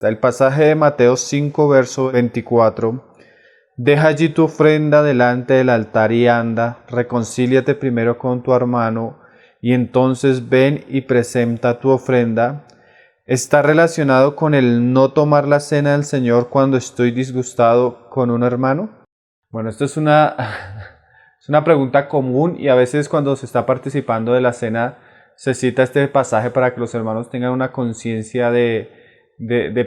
El pasaje de Mateo 5, verso 24. Deja allí tu ofrenda delante del altar y anda, reconcíliate primero con tu hermano y entonces ven y presenta tu ofrenda. ¿Está relacionado con el no tomar la cena del Señor cuando estoy disgustado con un hermano? Bueno, esto es es una pregunta común y a veces cuando se está participando de la cena se cita este pasaje para que los hermanos tengan una conciencia de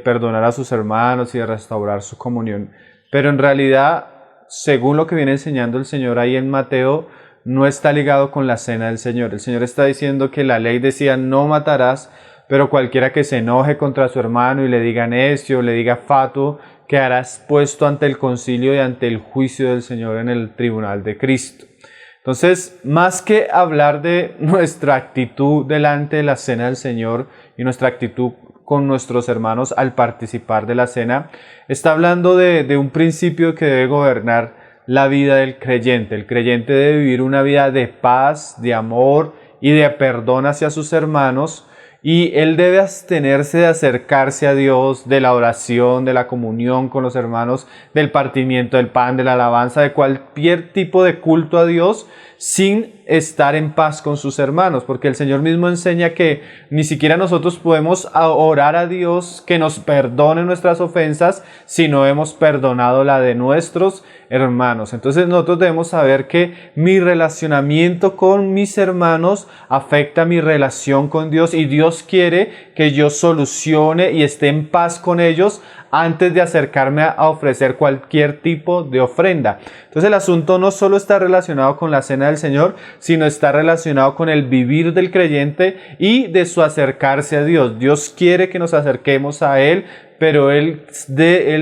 perdonar a sus hermanos y de restaurar su comunión. Pero en realidad, según lo que viene enseñando el Señor ahí en Mateo, no está ligado con la cena del Señor. El Señor está diciendo que la ley decía no matarás, pero cualquiera que se enoje contra su hermano y le diga necio, le diga fatuo, quedarás puesto ante el concilio y ante el juicio del Señor en el tribunal de Cristo. Entonces, más que hablar de nuestra actitud delante de la cena del Señor y nuestra actitud con nuestros hermanos al participar de la cena, está hablando de un principio que debe gobernar la vida del creyente. El creyente debe vivir una vida de paz, de amor y de perdón hacia sus hermanos, y él debe abstenerse de acercarse a Dios, de la oración, de la comunión con los hermanos, del partimiento del pan, de la alabanza, de cualquier tipo de culto a Dios, sin estar en paz con sus hermanos, porque el Señor mismo enseña que ni siquiera nosotros podemos orar a Dios que nos perdone nuestras ofensas si no hemos perdonado la de nuestros hermanos. Entonces nosotros debemos saber que mi relacionamiento con mis hermanos afecta mi relación con Dios y Dios quiere que yo solucione y esté en paz con ellos antes de acercarme a ofrecer cualquier tipo de ofrenda. Entonces el asunto no solo está relacionado con la cena del Señor, sino está relacionado con el vivir del creyente y de su acercarse a Dios. Dios quiere que nos acerquemos a Él, pero Él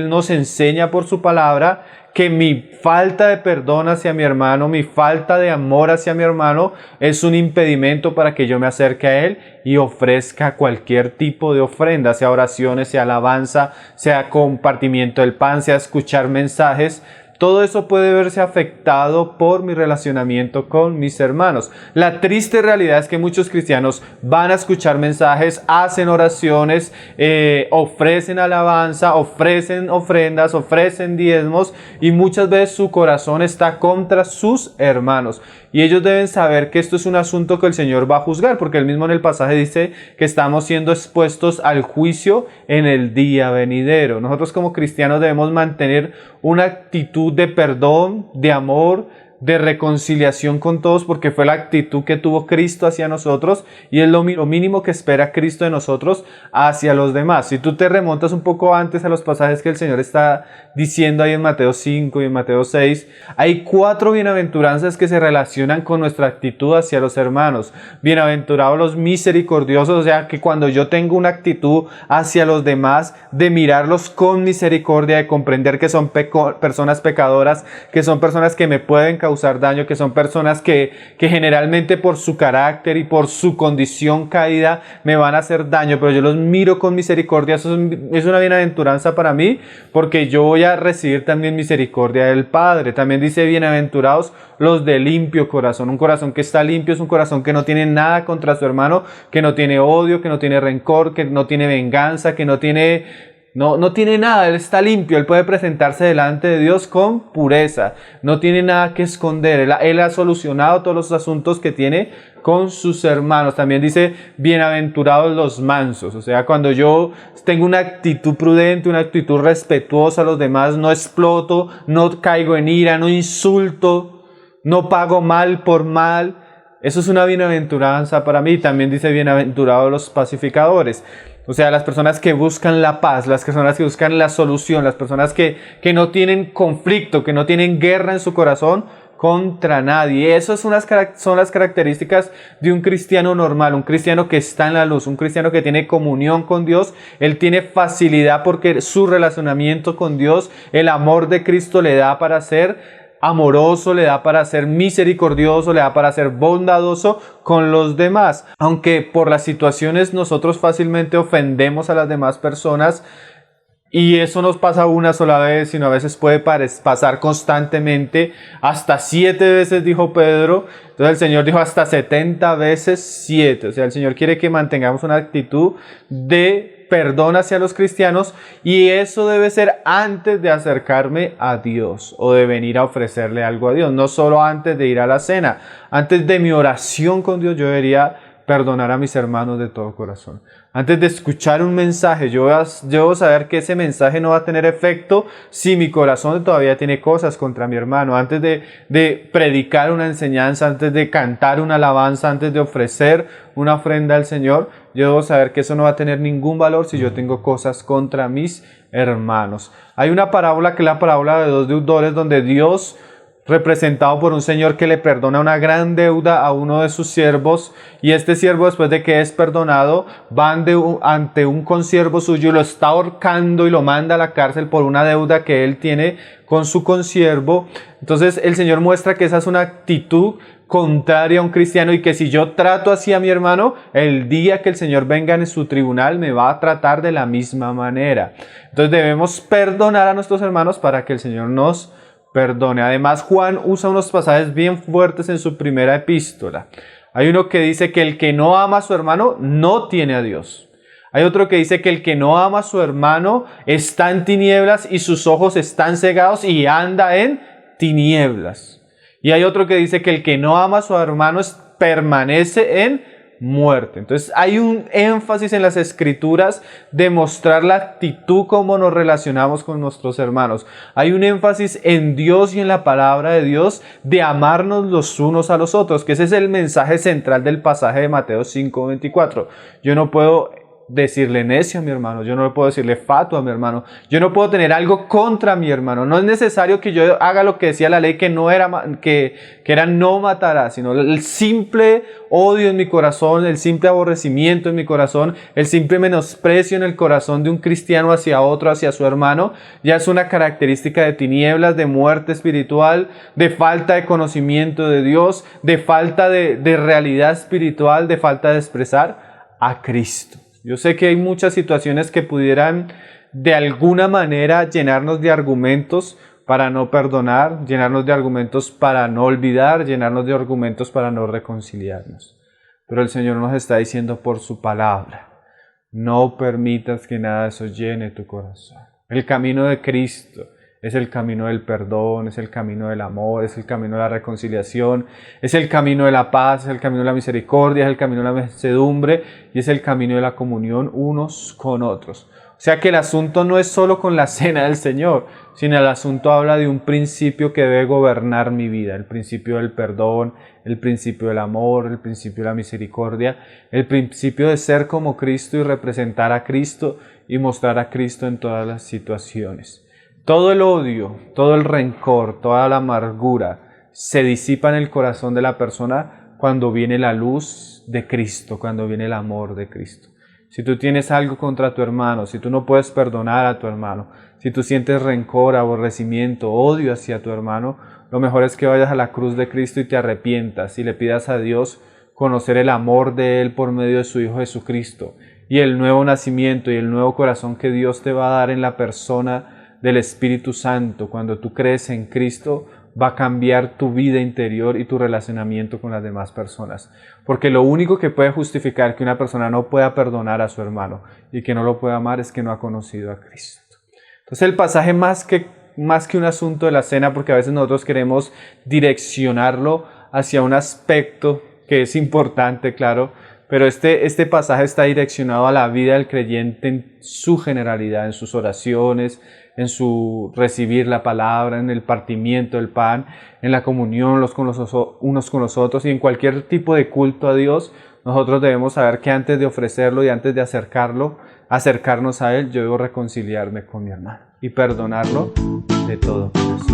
nos enseña por su palabra que mi falta de perdón hacia mi hermano, mi falta de amor hacia mi hermano es un impedimento para que yo me acerque a Él y ofrezca cualquier tipo de ofrenda, sea oraciones, sea alabanza, sea compartimiento del pan, sea escuchar mensajes. Todo eso puede verse afectado por mi relacionamiento con mis hermanos. La triste realidad es que muchos cristianos van a escuchar mensajes, hacen oraciones, ofrecen alabanza, ofrecen ofrendas, ofrecen diezmos y muchas veces su corazón está contra sus hermanos. Y ellos deben saber que esto es un asunto que el Señor va a juzgar, porque él mismo en el pasaje dice que estamos siendo expuestos al juicio en el día venidero. Nosotros como cristianos debemos mantener una actitud de perdón, de amor, de reconciliación con todos, porque fue la actitud que tuvo Cristo hacia nosotros y es lo mínimo que espera Cristo de nosotros hacia los demás. Si tú te remontas un poco antes a los pasajes que el Señor está diciendo ahí en Mateo 5 y en Mateo 6, hay 4 bienaventuranzas que se relacionan con nuestra actitud hacia los hermanos. Bienaventurados los misericordiosos, o sea que cuando yo tengo una actitud hacia los demás de mirarlos con misericordia, de comprender que son personas pecadoras, que son personas que me pueden causar daño, que son personas que generalmente por su carácter y por su condición caída me van a hacer daño, pero yo los miro con misericordia. Eso es una bienaventuranza para mí, porque yo voy a recibir también misericordia del Padre. También dice bienaventurados los de limpio corazón. Un corazón que está limpio es un corazón que no tiene nada contra su hermano, que no tiene odio, que no tiene rencor, que no tiene venganza, que no tiene nada. Él está limpio, él puede presentarse delante de Dios con pureza, no tiene nada que esconder, él ha solucionado todos los asuntos que tiene con sus hermanos. También dice bienaventurados los mansos, o sea, cuando yo tengo una actitud prudente, una actitud respetuosa a los demás, no exploto, no caigo en ira, no insulto, no pago mal por mal. Eso es una bienaventuranza para mí. También dice bienaventurados los pacificadores. O sea, las personas que buscan la paz, las personas que buscan la solución, las personas que no tienen conflicto, que no tienen guerra en su corazón contra nadie. Esas son las características de un cristiano normal, un cristiano que está en la luz, un cristiano que tiene comunión con Dios. Él tiene facilidad porque su relacionamiento con Dios, el amor de Cristo le da para ser amoroso, le da para ser misericordioso, le da para ser bondadoso con los demás. Aunque por las situaciones nosotros fácilmente ofendemos a las demás personas, y eso nos pasa una sola vez, sino a veces puede pasar constantemente, hasta 7 veces dijo Pedro. Entonces el Señor dijo hasta 70 veces 7. O sea, el Señor quiere que mantengamos una actitud de perdón hacia los cristianos, y eso debe ser antes de acercarme a Dios o de venir a ofrecerle algo a Dios, no solo antes de ir a la cena. Antes de mi oración con Dios yo debería perdonar a mis hermanos de todo corazón. Antes de escuchar un mensaje, yo debo saber que ese mensaje no va a tener efecto si mi corazón todavía tiene cosas contra mi hermano. Antes de predicar una enseñanza, antes de cantar una alabanza, antes de ofrecer una ofrenda al Señor, yo debo saber que eso no va a tener ningún valor si yo tengo cosas contra mis hermanos. Hay una parábola que es la parábola de dos deudores, donde Dios, representado por un señor que le perdona una gran deuda a uno de sus siervos, y este siervo, después de que es perdonado, va ante un consiervo suyo y lo está ahorcando y lo manda a la cárcel por una deuda que él tiene con su consiervo. Entonces el Señor muestra que esa es una actitud contraria a un cristiano, y que si yo trato así a mi hermano, el día que el Señor venga en su tribunal me va a tratar de la misma manera. Entonces debemos perdonar a nuestros hermanos para que el Señor nos perdone. Además, Juan usa unos pasajes bien fuertes en su primera epístola. Hay uno que dice que el que no ama a su hermano no tiene a Dios. Hay otro que dice que el que no ama a su hermano está en tinieblas y sus ojos están cegados y anda en tinieblas. Y hay otro que dice que el que no ama a su hermano permanece en muerte. Entonces hay un énfasis en las Escrituras de mostrar la actitud como nos relacionamos con nuestros hermanos. Hay un énfasis en Dios y en la palabra de Dios de amarnos los unos a los otros, que ese es el mensaje central del pasaje de Mateo 5:24. Yo no puedo decirle necio a mi hermano, yo no le puedo decirle fatuo a mi hermano, yo no puedo tener algo contra mi hermano. No es necesario que yo haga lo que decía la ley, que era no matarás, sino el simple odio en mi corazón, el simple aborrecimiento en mi corazón, el simple menosprecio en el corazón de un cristiano hacia otro, hacia su hermano, ya es una característica de tinieblas, de muerte espiritual, de falta de conocimiento de Dios, de falta de realidad espiritual, de falta de expresar a Cristo. Yo sé que hay muchas situaciones que pudieran de alguna manera llenarnos de argumentos para no perdonar, llenarnos de argumentos para no olvidar, llenarnos de argumentos para no reconciliarnos. Pero el Señor nos está diciendo por su palabra: no permitas que nada de eso llene tu corazón. El camino de Cristo es el camino del perdón, es el camino del amor, es el camino de la reconciliación, es el camino de la paz, es el camino de la misericordia, es el camino de la mansedumbre y es el camino de la comunión unos con otros. O sea que el asunto no es solo con la cena del Señor, sino el asunto habla de un principio que debe gobernar mi vida: el principio del perdón, el principio del amor, el principio de la misericordia, el principio de ser como Cristo y representar a Cristo y mostrar a Cristo en todas las situaciones. Todo el odio, todo el rencor, toda la amargura se disipa en el corazón de la persona cuando viene la luz de Cristo, cuando viene el amor de Cristo. Si tú tienes algo contra tu hermano, si tú no puedes perdonar a tu hermano, si tú sientes rencor, aborrecimiento, odio hacia tu hermano, lo mejor es que vayas a la cruz de Cristo y te arrepientas y le pidas a Dios conocer el amor de Él por medio de su Hijo Jesucristo y el nuevo nacimiento y el nuevo corazón que Dios te va a dar en la persona del Espíritu Santo. Cuando tú crees en Cristo, va a cambiar tu vida interior y tu relacionamiento con las demás personas. Porque lo único que puede justificar que una persona no pueda perdonar a su hermano y que no lo pueda amar es que no ha conocido a Cristo. Entonces el pasaje más que un asunto de la cena, porque a veces nosotros queremos direccionarlo hacia un aspecto que es importante, claro, pero este pasaje está direccionado a la vida del creyente en su generalidad, en sus oraciones, en su recibir la palabra, en el partimiento del pan, en la comunión unos con los otros y en cualquier tipo de culto a Dios. Nosotros debemos saber que antes de ofrecerlo y antes de acercarnos a Él, yo debo reconciliarme con mi hermano y perdonarlo de todo corazón.